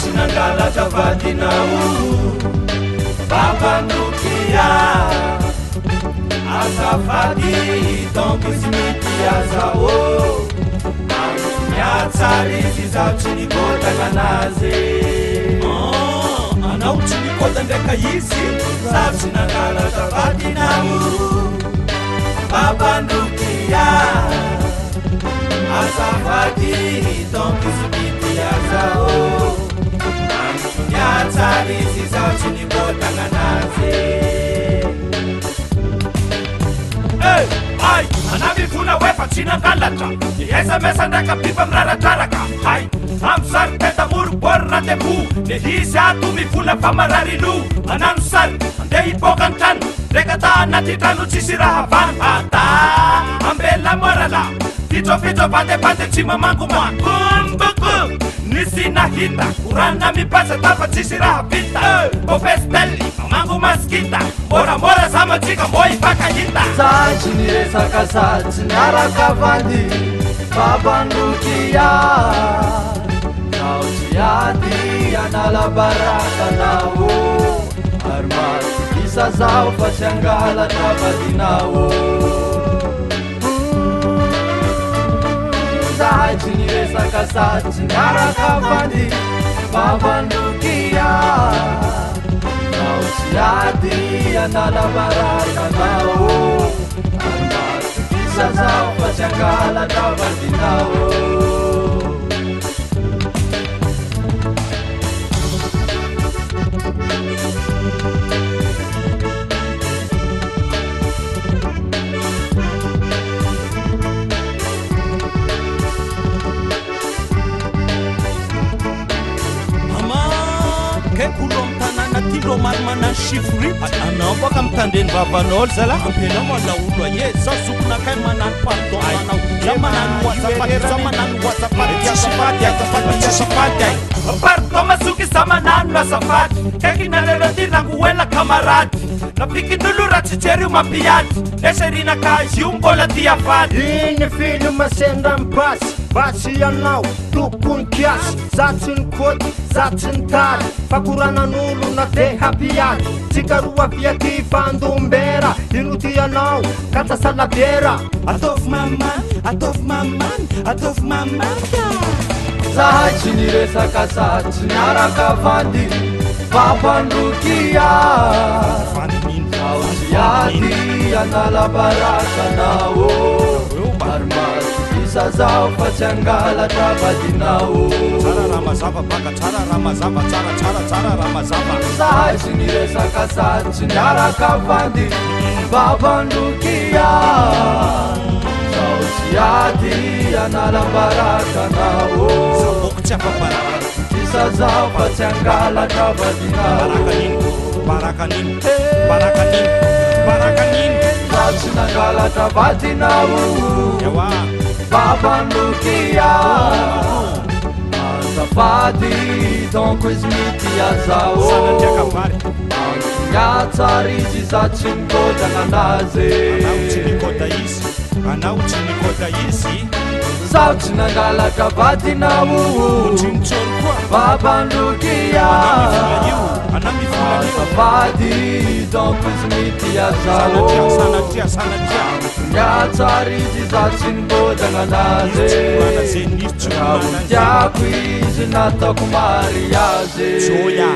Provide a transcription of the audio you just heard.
Sinangalatra vadinao babandokia azafady donc izy mety azao miatsara izy zaho tsy nikodana anazy anao tsy nikodana ndraika izy zaho sinangalatra vadinao babandokia azafady donc izy mety azao miatsara izy zaho tsy nikodana anazy ay anamivona oefa tsy nangalatra iaisamesa ndraika biba miraradraraka hay amy sary tenda moroborina debo le izy ato mivona fa mararino anano sary andeha hiboaka ny trano ndraika ta anaty trano tsisy raha vany ata ambela morala fitsofitso bandebande tsy mamango moa bumbuk nisy nahita korana mipasa tafa tsisy raha vita ofestely mamango maskita moramora zamatsika mbo hipakahita satsy niresaka satsy niaraka vandy babandokia nao tsy ady analabarakanao ary maty isa zao fa tsy angalatra vadinao satsy niresaka satsy niaraka vandy babandokia nao tsy ady analabarakanao ary maty isa zao fa tsy angalatra vadinao tilo maromana chiffre anao boka mitandreny vavanao zala ampela mola olo ye za sokona kay manano pardon manao za manano WhatsApp za manano WhatsApp pardon masuki za manano azafady kaiky nalelody nangoela kamarady napikin'olo raha tsy jery mampiady eserina ka io mbola diafady iny film sendra mipasy basy anao tokony kiasy za tsy nikody za tsy nitary fakoranan'olo na de hapiady tsika roa viaty fandombera ino ty anao katsasalabiera ataovy mamany ataovy mamany ataovy mamanya zahay tsy niresaka satsy niaraka vandy babandokia ao tsy ady analabarakanao ary maty isa zao fa tsy angalatra vadinao tsara raha mazava baka tsara raha mazava tsara raha mazava zahay tsy niresaka satsy niaraka vandy babandokia ao tsy ady analabarakanao saboko tsy afabaraka isa zao fa tsy angalatra vadinao barakanino zaho tsy nangalatra vadinao ewa babandokia azafady donc izy mity azao sanatiakavary miatsara izy za tsy nikodana anazy anao tsy nikoda izy zaho tsy nangalatra vadinao tsinitsolo koa babandokia azafady donc izy mity azao sanatria miatsara izy za tsy nikodana anazy zay nisy raha tiako izy nataoko mariazy zoya